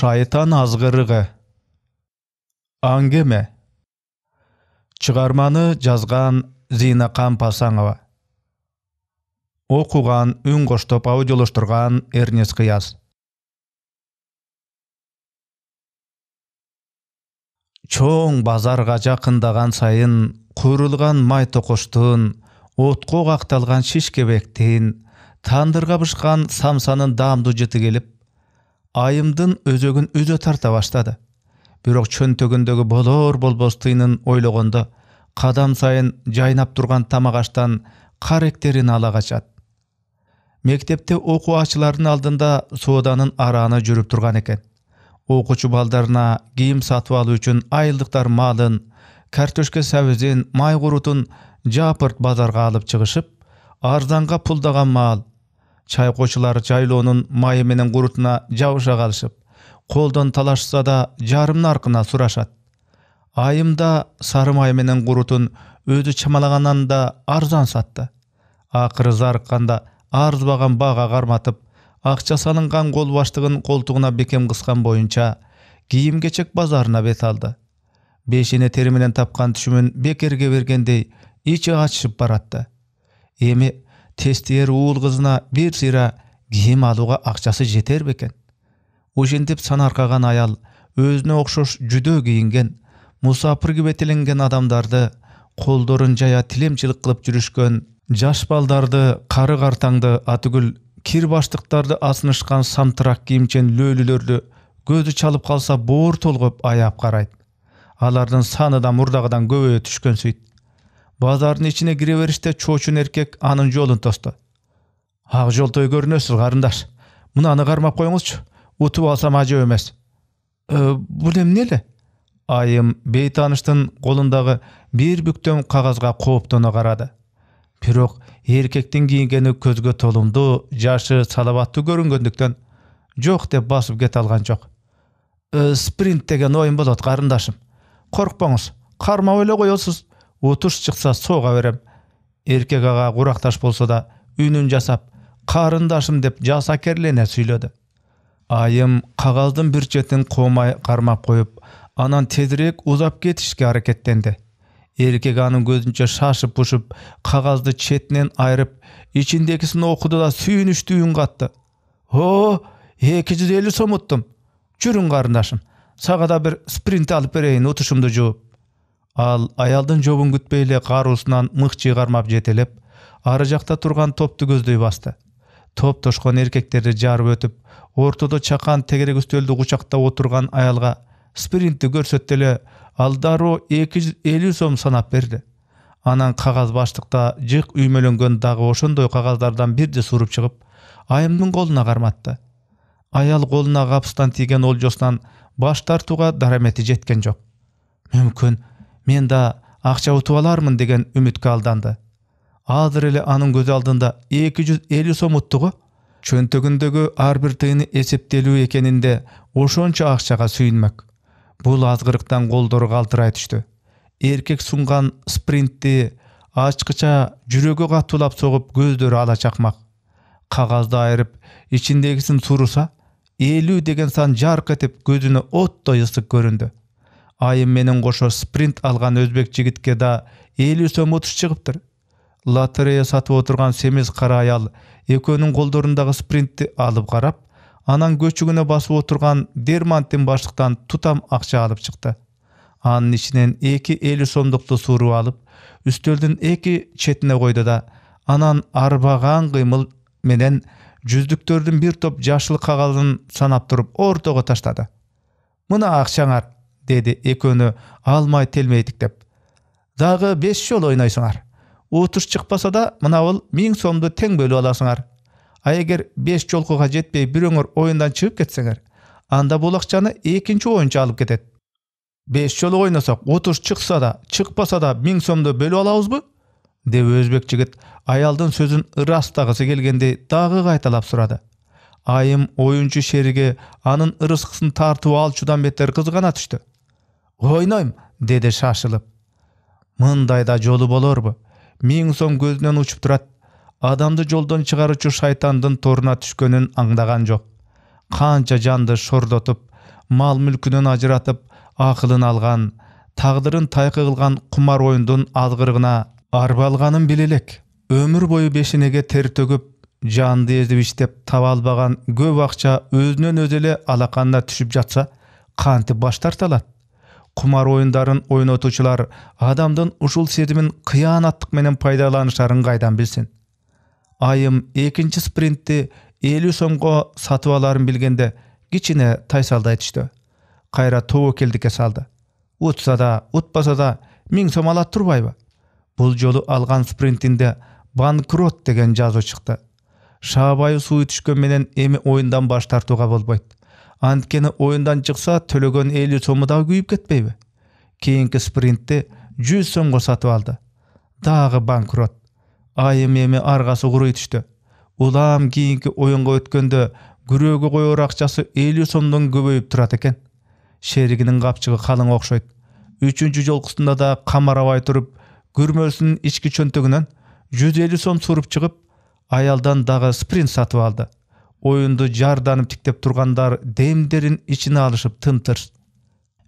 Şaytan azgırığı. Angeme. Çıgarmanı жазган Зина Кампасаңова. Okugan, ün qoştop audiolashturgan Ernest Kıyas. Çoğun bazarga jakındagan sayın kurulgan may tokoştun, otko qaqtalgan şişkebektin, tandırga bışkan samsanın damdu jeti gelip, ayımdın özөгün özö tarta başladı. Birok çöntögündögü bolor bolbos tыйнын oylogonda, kadam sayın jaynap turgan tamagaçtan karakterin ala kaçat. Mektepte oku açıların aldında sodanın arana jürüp turgan eken. Okuçu baldarına giyim satıp alуу üçün ayıldıktar malın, kartöşke säbizin, may gurutun japırt bazarga alıp çıgışıp, arzanga puldagan mal, çay koçular jaylоонун mayı menen gurutuna jabışa kalışıp, koldan talaşsa da jarımın arkına suraşat. Ayımda sarı may menen gurutun özü çamalagandan da arzan sattı. Akırı zarıkkanda arzbagan baga karmatıp, akça salıngan kol baştığın koltuğuna bekem kıskan boyunca giyim geçek bazarına bet aldı. Beşine teriminen tapkan tüşümün bekerge vergendey içi açışıp barattı. Emi testiyer uğul kızına bir sıra giyim aluğa akçası jeter beken. Uşentip sanarkagan ayal özüne okşoş jüdö giyingen, musapır gibi tilengen adamdardı, koldorun jaya tilemçilik kılıp жүрүшкөн, jaş baldardı, karı kartаңды atygül, kir başlıktardı asınışkan samtırak giyimçen löylülördü, gözü çalıp kalsa boğur tolgup ayap karaydı. Alardın sanı da murdağıdan göbeye tüşkön süyt. Bazarın içine gireverişte çoçun erkek anın jolun tostu. Aq joltoy görünösüz garındaş. Munany garmap koyuңuzçu. Utup alsam acı ömez. Bu nemneli? Ayım beytanıştın kolundağı bir büktöm kagazga kooptonu karadı. Pirok erkektin giyingeni közgö tolumdu, jaşı salabatты görüngöndükten jok dep basıp get algan jok. Sprint degen oyun bolot garındaşım. Korkpaňyz, karma öyle koyosuz. Otuş çıksa soğa verem. Erkek ağa kuraktaş bolsa da ünün jasap, karındaşım dep jasakerlene süyledi. Ayım kagazdın bir çetin komay karmap koyup, anan tezirek uzap ketişke harekettendi. Erkek anın gözünçe şaşıp puşup, kagazdı çetinen ayırıp, içindekisini okudu da süyünüştü ün kattı. Ho, 250 som uttum. Jürün garındaşım. Sağa da bir sprint alıp bereyin otuşumdu juup. Al ayaldın jobun gütbeyle karusundan mıh çıgarmap jetelep, arı jakta turgan toptu gözдөй bastı. Top toşkon erkekleri jarıp ötüp, ortada çakan tegerek üstölді kuçakta oturgan ayalga sprintti görsetdele aldaro 250 som sanap berdi. Anan kagaz başlıkta jık üymölөнгөн dagı oşondoy kagazlardan birdi surup çıkıp, ayımdın koluna karmattı. Ayal koluna kapıstan tigen oljosынан baş tartuga darameti jetken jok. Mümkün, men da akça utup alarmın degen ümitke aldandı. Azыр ele anın göz aldığında 250 som uttuğu, çöntögündögü ar bir tığını eseptelүү ekeninde oşonça akçaga süýünmek. Bul azgırıktan koldoru kaltıray düştü. Erkek sungan sprintti açkıça jürögü katulap soğup gözdörü ala çakmak. Kagazda ayırıp içindegisin surusa, 50 degen san jark etip gözüne ottoy ısık göründü. Ayım menen koşo sprint algan özbek jigitke da 50 som utuş çıkıptır. Lotereya satıp oturgan semiz kara ayal ekönün koldorundağı sprintti alıp karap, anan göçügüne basıp oturgan dermantin başlıktan tutam akça alıp çıktı. Anın içinen 250 somduklu suru alıp, üstölдün 2 çetine koydu da, anan arbagan kıymıl menen жүздүктөрдүн bir top jaşıl kagazын sanap turup ortoga taşladı. Muna akçaňar, dedi ekönü almay telmeydik dep. Dagı 5 jol oynaýsyňar. Utuş çıkpasa da mına bul 1000 somdu teň bölüp alasyňar. A eger 5 jolkuga jetpey bir öňür oyundan çıkıp ketseňer, anda bul akçany ekinci oyuncu alıp ketet. 5 jol oynasak, utuş çıksa da, çıkpasa da 1000 somdu bölüp alabızbı? Dep özbek jigit ayaldın sözün ırastagysy gelgende dagı kaytalap surady. Ayım oyuncu şerige anın ırıskısın tartıp alçudan beter kızgana düştü. Oynaýym, dedi şaşılıp. Mındayda jolu bolorbu? 1000 som gözünden uçup turat. Adamdı joldan çıgaruçu şaytandın toruna düşkönün aňdagan jok. Kança jandy şordotup, мал мүлкүнөн ажыратып, акылын алган, тагдырын тайкы кылган кумар оюндун алгырыгына арбалганын биле элек. Өмүр бою бешинеге тер төгүп, жанды эзип иштеп таба албаган көп акча өзүнөн өзү эле алаканына түшүп жатса, кантип баш тарта алат? Кумар оюндарын ойнотуучулар адамдын ушул сезимин кыянаттык менен пайдаланышарын кайдан билсин? Айым экинчи спринтти 50 сомго сатып аларын билгенде кичине тайсалдай түштү. Кайра тобокелдикке салды. Утса да, утпаса да 1000 сом алат турбайбы? Бул жолу алган спринтинде банкрот деген жазуу чыкты. Шаабайы суу түшкөн менен эми оюндан баш тартууга болбойт. Анткени оюндан чыкса төлөгөн 50 сому да күйүп кетпейби? Кийинки спринтти 100 сомго сатып алды. Дагы банкрот. Айым эми аргасы куруй түштү. Улам кийинки оюнга өткөндө күрөөгө коёр акчасы 50 сомдон көбөйүп турат экен. Шеригинин капчыгы калың окшойт. Үчүнчү жолкусунда да камарабай туруп, күрмөсүнүн ички чөнтөгүнөн 150 сом суруп чыгып, аялдан дагы спринт сатып алды. Оюнду жарданып тиктеп тургандар демдерин ичине алышып тымтыр.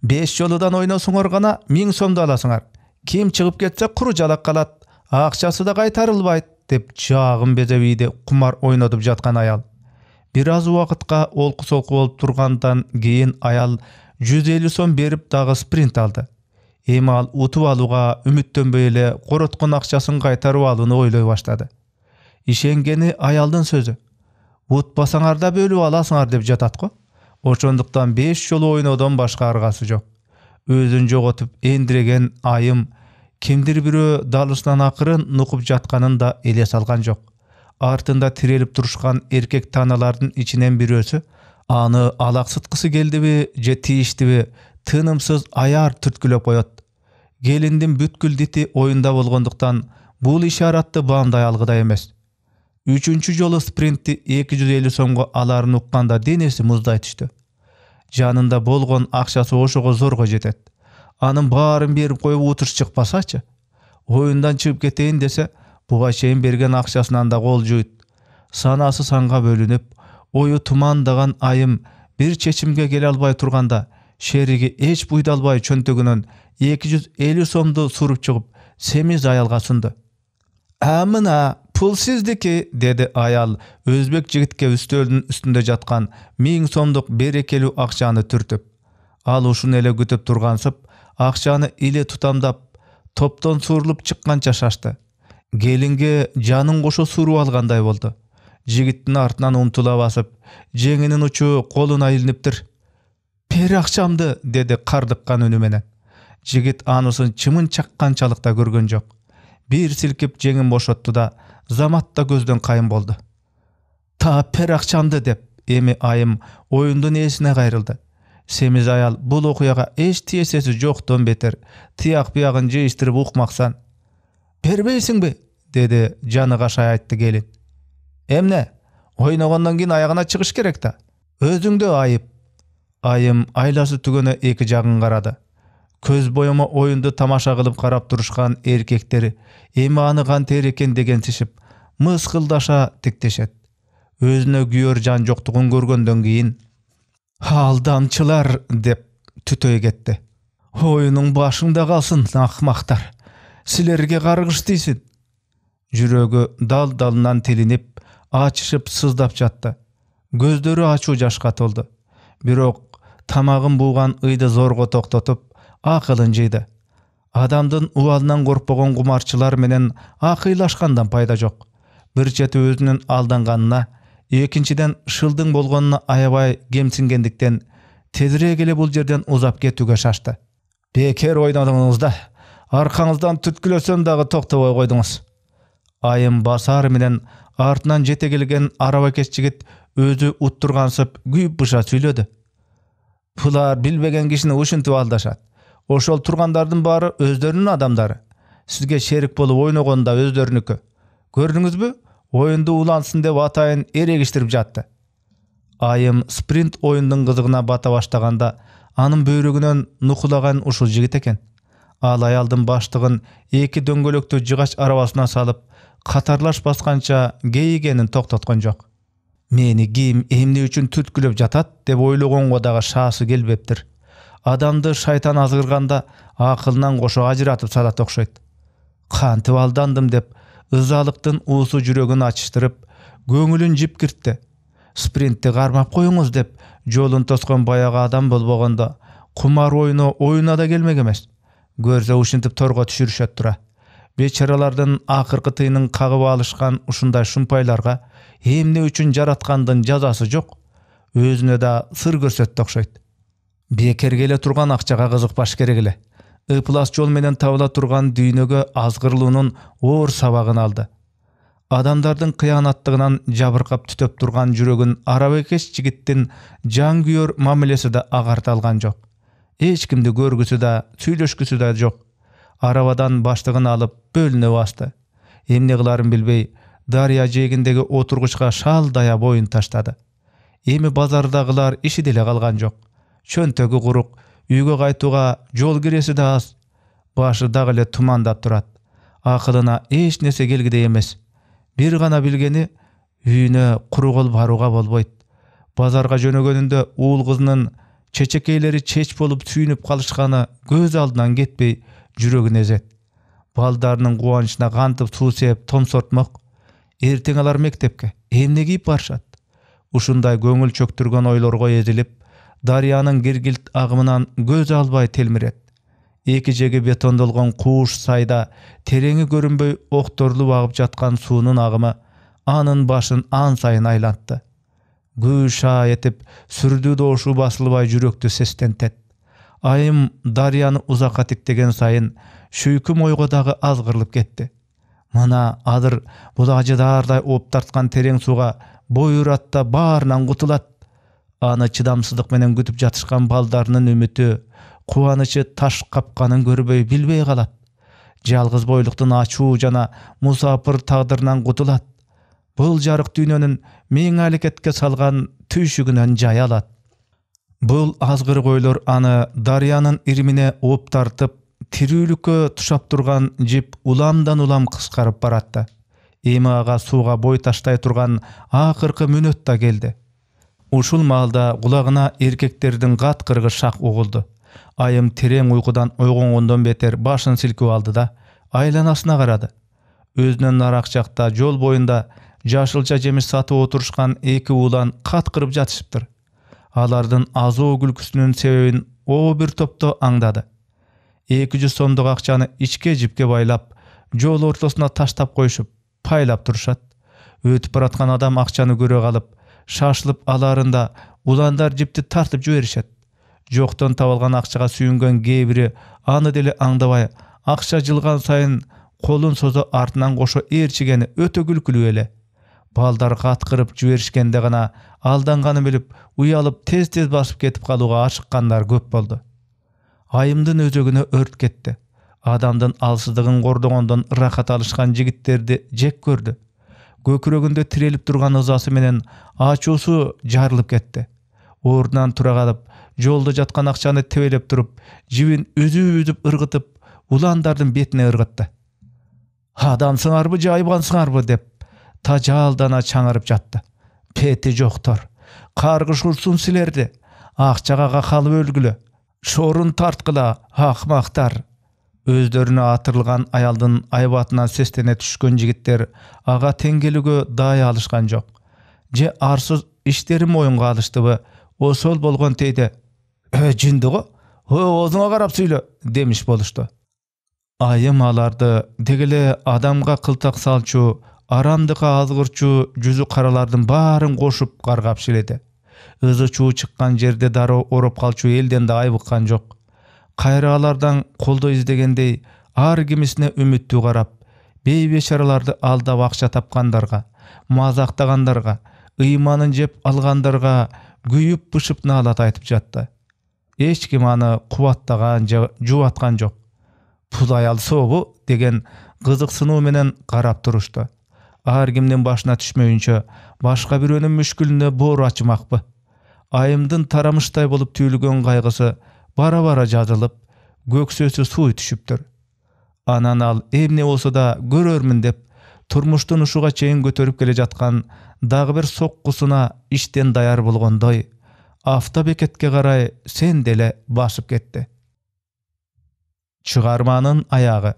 5 жолудан ойносуңар гана 1000 сомду аласыңар. Ким чыгып кетсе куру жалак калат, акчасы да кайтарылбайт деп жагын безеп ийди кумар ойнотуп жаткан аял. Бир аз убакытка олку-солку болуп тургандан кийин аял 150 сом берип дагы спринт алды. Эми ал утуп алууга үмүттөнбөй эле короткон акчасын кайтарып алууну ойлой баштады. Ишенгени аялдын сөзү. Утпасаңар да бөлүп аласыңар деп жатат го. Ошондуктан 5 жолу ойнодон башка аргасы жок. Өзүн жоготуп эндиреген айым кимдир бирөө далышынан акырын нукуп жатканын да эле салган жок. Артында тирелип турушкан эркек таналардын ичинен бирөөсү аны алаксыткысы келдиби же тийиштиби тынымсыз аяр түрткүлөп коет. Келиндин бүткүл дити оюнда болгондуктан бул ишаратты баамдай алгыдай эмес. Үчүнчү жолу спринтти 250 сомго аларын укканда денеси муздай түштү. Жанында болгон акчасы ошого зорго жетет. Анын баарын берип коюп утуш чыкпасачы? Оюндан чыгып кетейин десе, буга чейин берген акчасынан да кол жуйт. Санасы санга бөлүнүп, ою тумандаган айым бир чечимге келе албай турганда, шериги эч буйдалбай чөнтөгүнөн 250 сомду суруп чыгып, семиз аялга сунду. Мына пул сиздики, деди аял өзбек жигитке үстөлдүн үстүндө жаткан 1000 сомдук берекелүү акчаны түртүп. Ал ушуну эле күтүп тургансып, акчаны иле тутамдап, топтон сурулуп чыкканча шашты. Келинге жанын кошо суруп алгандай болду. Жигиттин артынан умтула басып, жеңинин учу колуна илиниптир. "Бер акчамды", деди кардыккан үнү менен. Жигит анысын чымын чакканчалык да көргөн жок. Бир силкип жеңин бошотту да, замат да көздөн кайын болду. "Та бер акчамды" деп, эми айым оюндун ээсине кайрылды. Семиз аял бул окуяга эч тиесеси жоктон бетер тияк биягын жыйыштырып укмаксан. "Бербейсиңби?" деди жаны кашай айтты келин. "Эмне? Ойногондон кийин аягына чыгыш керек да. Өзүңдө айып." Айым айласы түгөнө эки жагын карады. Көз боюма оюнду тамаша кылып карап турушкан эркектер эми аны кантер экен дегенсишип, мыскылдаша тиктешет. Өзүнө күйөр жан жоктугун көргөндөн кийин "Алдамчылар" деп түтөй кетти. "Оюнуң башыңда калсын, акмактар. Силерге каргыш тийсин." Жүрөгү дал-далынан тилинип, ачышып сыздап жатты. Көздөрү ачуу жашка толду. Бирок тамагын бууган ыйды зорго токтотуп, акылын жыйды. Адамдын убалынан коркпогон кумарчылар менен акыйлашкандан пайда жок. Бир чети өзүнүн алданганына, экинчиден шылдың болгонуна аябай кемсингендиктен тезирээк эле бул жерден узап кетүүгө шашты. "Бекер ойнодуңуз да, аркаңыздан түрткүлөсөм дагы токтобой койдуңуз." Айым басары менен артынан жете келген арабакеш жигит өзү уттургансып күйүп быша сүйлөдү. "Булар билбеген кишини ушинтип алдашат. Ошол тургандардын баары өздөрүнүн адамдары. Сизге шерик болуп ойногон да өздөрүнүкү. Көрдүңүзбү? Оюнду улансын деп атайын эрегиштирип жатты." Айым спринт оюндун кызыгына бата баштаганда, анын бөйрөгүнөн нукулаган ушул жигит экен. Ал аялдын баштыгын эки дөңгөлөктүү жыгач арабасына салып, катарлаш басканча кейигенин токтоткон жок. Meni ким эмне үчүн түрткүлөп жатат деп ойлогонго дагы шаасы келбептир. Адамды шайтан азгырганда акылынан кошо ажыратып салат окшойт. Кантип алдандым деп ызалыктын уусу жүрөгүн ачыштырып, көңүлүн жипкиртти. Спринтти кармап коюңуз деп жолун тоскон баягы адам болбогондо кумар оюна да келмек эмес. Көрсө ушинтип торго түшүрүшөт тура. Бечаралардын акыркы тыйнын кагып алышкан ушундай шумпайларга эмне үчүн жараткандын жазасы жок. Өзүнө да сыр көрсөттү окшойт. Бекерге эле турган акчага кызыкпаш керек эле. Ыплас жол менен табыла турган дүйнөгө азгырылуунун оор сабагын алды. Адамдардын кыянаттыгынан жабыркап түтөп турган жүрөгүн арабекеш жигиттин жан күйөр мамилеси да агарта алган жок. Эч кимди көргүсү да, сүйлөшкүсү да жок. Арабадан баштыгын алып бөлүнө басты. Эмне кыларын билбей, дарыя жээгиндеги отургучка шалдая боюн таштады. Эми базардагылар иши деле калган жок. Чөнтөгү курук, үйгө кайтууга жол киреси да аз. Башы дагы эле тумандап турат. Акылына эч нерсе келгидей эмес. Бир гана билгени үйүнө куру кол барууга болбойт. Базарга жөнөгөнүндө уул кызынын чечекейлери чеч болуп сүйүнүп калышканы көз алдынан кетпей жүрөгүн эзет. Балдарынын кубанычына кантип суу сээп томсортмок. Эртең алар мектепке эмне кийип барышат? Ушундай көңүл чөктүргөн ойлорго эзилип, дарыянын гиргилт агымынан көз албай телмирет. Эки жеги бетондолгон кууш сайда тереңи көрүнбөй окторлуп агып жаткан суунун агымы анын башын ан сайын айлантты. Гүша этип сүрдүү доошу басылбай жүрөктү сестентет. Айым дарыяны узакка тиктеген сайын шүйкүм ойго дагы азгырылып кетти. Мына азыр бул ажыдаардай оп тарткан терең сууга бой уратта баарынан кутулат. Аны чыдамсыздык менен күтүп жатышкан балдарынын үмүтү, кубанычы таш капканын көрбөй билбей калат. Жалгыз бойлуктун ачуу жана мусапыр тагдырынан кутулат. Бул жарык дүйнөнүн миң аракетке салган түйшүгүнөн жай алат. Бул азгырык ойлор аны дарыянын иримине оп тартып, тирүүлүккө тушап турган жип уламдан улам кыскарып баратты. Эми ага сууга бой таштай турган акыркы мүнөт да келди. Ушул маалда кулагына эркектердин каткыргы шак угулду. Айым терең уйкудан ойгонгондон бетер башын силкип алды да айланасына карады. Өзүнүн нарак жакта жол боюнда жашылча жемиш сатып отурушкан эки уулан каткырып жатышыптыр. Алардын азуу күлкүсүнүн себебин о бир топто аңдады. 200 сомдук акчаны ичке жипке байлап, жол ортосуна таштап коюшуп, пайлап турушат. Өтүп бараткан адам акчаны көрө калып, шашылып аларында уландар жипти тартып жиберишет. Жоктон табылган акчага сүйүнгөн кээ бири аны деле аңдабай, акча жылган сайын колун созо артынан кошо ээрчигени өтө күлкүлүү эле. Балдар каткырып жиберишкенде гана алданганын билип, уялып тез-тез басып кетип калууга ашыккандар көп болду. Айымдын өзөгүнө өрт кетти. Адамдын алсыздыгын кордогондон ырахат алышкан жигиттерди жек көрдү. Көкүрөгүндө тирелип турган ызасы менен ачуусу жарылып кетти. Ордунан тура калып, жолдо жаткан акчаны тебелеп туруп, жибин үзүп ыргытып, уландардын бетине ыргытты. Адамсыңарбы же айбансыңарбы деп тажаалдана чаңырып жатты. Пети жоктор, каргыш урсун силерди, акчага какалып өлгүлө, шорун тарткыла, акмактар. Өздөрүнө атырылган аялдын айбатынан сестене түшкөн жигиттер ага теңгелүүгө даай алышкан жок. Же арсыз иштери моюнга алыштыбы, осол болгон тейде жинди го, оозуңа карап сүйлө демиш болушту. Айым аларды дегеле адамга кылтак салчу, арамдыкка азгырчу жүзү каралардын баарын кошуп каргап шиледи. Ызы чуу чыккан жерде дароо ороп калчу элден да айбыккан жок. Кайра алардан колдо издегендей ар кимисине үмүттүү карап, бейбечараларды алдап акча тапкандарга, мазактагандарга, ыйманын жеп алгандарга күйүп бышып наалат айтып жатты. Эч ким аны кубаттаган же жубаткан жок. Бул аял сообу деген кызыксынуу менен карап турушту. Ар кимдин башына түшмөйүнчө башка бирөөнүн мүшкүлүнө боору ачымакпы. Айымдын тарамыштай болуп түйүлгөн кайгысы бара-бара жазылып, көксөсү сууй түшүптүр. Анан ал эмне болсо да көрөрмүн деп турмуштун ушуга чейин көтөрүп келе жаткан дагы бир соккусуна иштен даяр болгондой автобекетке карай сен деле басып кетти. Чыгарманын аягы.